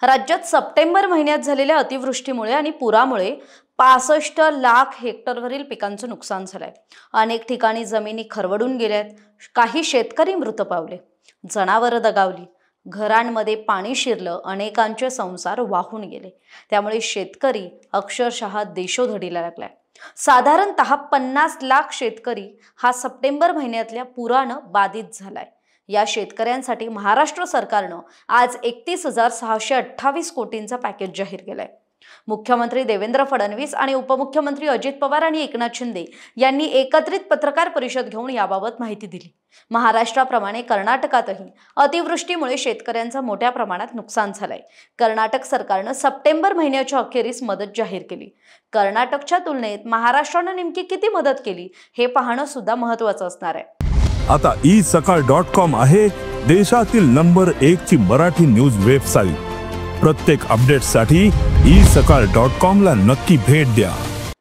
राज्यात सप्टेंबर महिन्यात झालेल्या अतिवृष्टीमुळे आणि पुरामुळे 65 लाख हेक्टरवरील पिकांचं नुकसान झालंय। अनेक ठिकाणी जमिनी खरवडून गेल्यात, काही शेतकरी मृत पावले, जनावरं दगावली, घरांमध्ये पाणी शिरलं, अनेकांचे संसार वाहून गेले। त्यामुळे शेतकरी अक्षरशः देशोधडीला लागलाय। साधारणतः 50 लाख शेतकरी हा सप्टेंबर महिन्यातल्या पुरानं बाधित झालाय। या शेतकऱ्यांसाठी महाराष्ट्र सरकारनं आज 31,628 कोटींचा पॅकेज जाहीर केलाय। मुख्यमंत्री देवेंद्र फडणवीस आणि उपमुख्यमंत्री अजित पवार आणि एकनाथ शिंदे यांनी एकत्रित पत्रकार परिषद घेऊन याबाबत माहिती दिली। महाराष्ट्राप्रमाणे कर्नाटकातही अतिवृष्टीमुळे शेतकऱ्यांचं मोठ्या प्रमाणात नुकसान झालंय। कर्नाटक सरकारनं सप्टेंबर महिन्याच्या अखेरीस मदत जाहीर केली। कर्नाटकच्या तुलनेत महाराष्ट्रानं नेमकी किती मदत केली हे पाहणं सुद्धा महत्त्वाचं असणार आहे। आता isakal.com आहे देशातील नंबर 1 ची मराठी न्यूज वेबसाईट। प्रत्येक अपडेटसाठी isakal.com ला नक्की भेट द्या।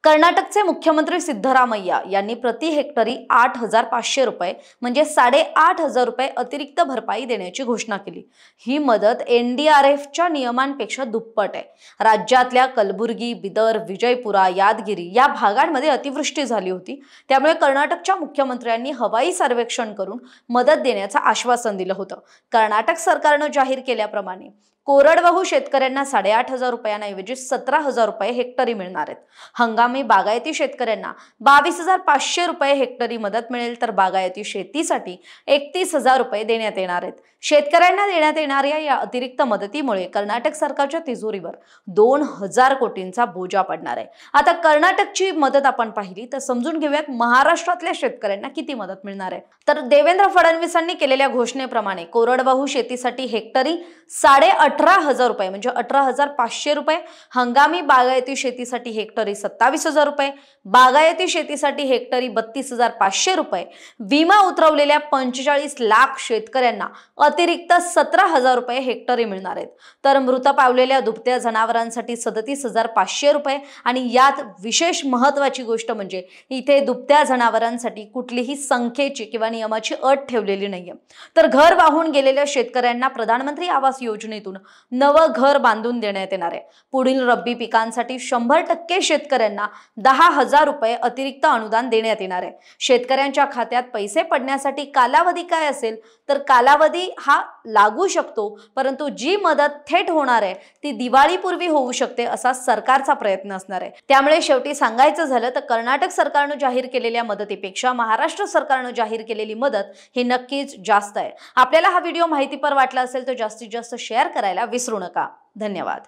कर्नाटकचे मुख्यमंत्री सिद्धरामय्या यांनी प्रति हेक्टरी 8,500 रुपये म्हणजे 8,500 रुपये अतिरिक्त भरपाई देण्याची घोषणा केली। ही मदत NDRFच्या नियमांपेक्षा दुप्पट आहे। राज्यातल्या कलबुर्गी, बिदर, विजयपुरा, यादगिरी या भागांमध्ये अतिवृष्टी झाली होती। त्यामुळे कर्नाटकच्या मुख्यमंत्र्यांनी हवाई सर्वेक्षण करून मदत देण्याचं आश्वासन दिलं होतं। कर्नाटक सरकारनं जाहीर केल्याप्रमाणे कोरडवाहू शेतकऱ्यांना 8,500 रुपयांऐवजी 17,000 रुपये हेक्टरी मिळणार आहेत। हंगामी बागायती शेतकऱ्यांना 22,500 रुपये हेक्टरी मदत मिळेल, तर बागायती शेतीसाठी 31,000 रुपये देण्यात येणार आहेत। शेतकऱ्यांना देण्यात येणाऱ्या या अतिरिक्त मदतीमुळे कर्नाटक सरकारच्या तिजोरीवर 2,000 कोटींचा बोजा पडणार आहे। आता कर्नाटकची मदत आपण पाहिली तर समजून घेऊयात महाराष्ट्रातल्या शेतकऱ्यांना किती मदत मिळणार आहे। तर देवेंद्र फडणवीसांनी केलेल्या घोषणेप्रमाणे कोरडवाहू शेतीसाठी हेक्टरी 18,500 रुपये म्हणजे 18,500 रुपये, हंगामी बागायती शेतीसाठी हेक्टरी 27,000 रुपये, बागायती शेतीसाठी हेक्टरी 32,500 रुपये, विमा उतरवलेल्या 45 लाख शेतकऱ्यांना अतिरिक्त 17,000 रुपये हेक्टरी मिळणार आहेत। तर मृत पावलेल्या दुभत्या जनावरांसाठी 37,500 रुपये आणि यात विशेष महत्त्वाची गोष्ट म्हणजे इथे दुभत्या जनावरांसाठी कुठलीही संख्येची किंवा नियमाची अट ठेवलेली नाहीये। तर घर वाहून गेलेल्या शेतकऱ्यांना प्रधानमंत्री आवास योजनेतून नवं घर बांधून देण्यात येणार आहे। पुढील रब्बी पिकांसाठी 100% शेतकऱ्यांना 10,000 रुपये अतिरिक्त अनुदान देण्यात येणार आहे। शेतकऱ्यांच्या खात्यात पैसे पडण्यासाठी कालावधी काय असेल तर कालावधी हा लागू शकतो, परंतु जी मदत थेट होणार आहे ती दिवाळीपूर्वी होऊ शकते असा सरकारचा प्रयत्न असणार आहे। त्यामुळे शेवटी सांगायचं झालं तर कर्नाटक सरकारनं जाहीर केलेल्या मदतीपेक्षा महाराष्ट्र सरकारनं जाहीर केलेली मदत ही नक्कीच जास्त आहे। आपल्याला हा व्हिडिओ माहितीपर वाटला असेल तर जास्तीत जास्त शेअर करायला विसरू नका। धन्यवाद।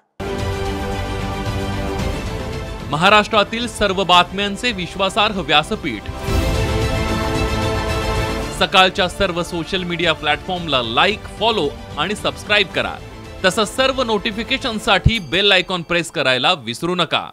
महाराष्ट्रातील सर्व बातम्यांचे विश्वासार्ह व्यासपीठ सकाळच्या सर्व सोशल मीडिया प्लॅटफॉर्मला लाईक, फॉलो आणि सबस्क्राईब करा। तसंच सर्व नोटिफिकेशनसाठी बेल आयकॉन प्रेस करायला विसरू नका।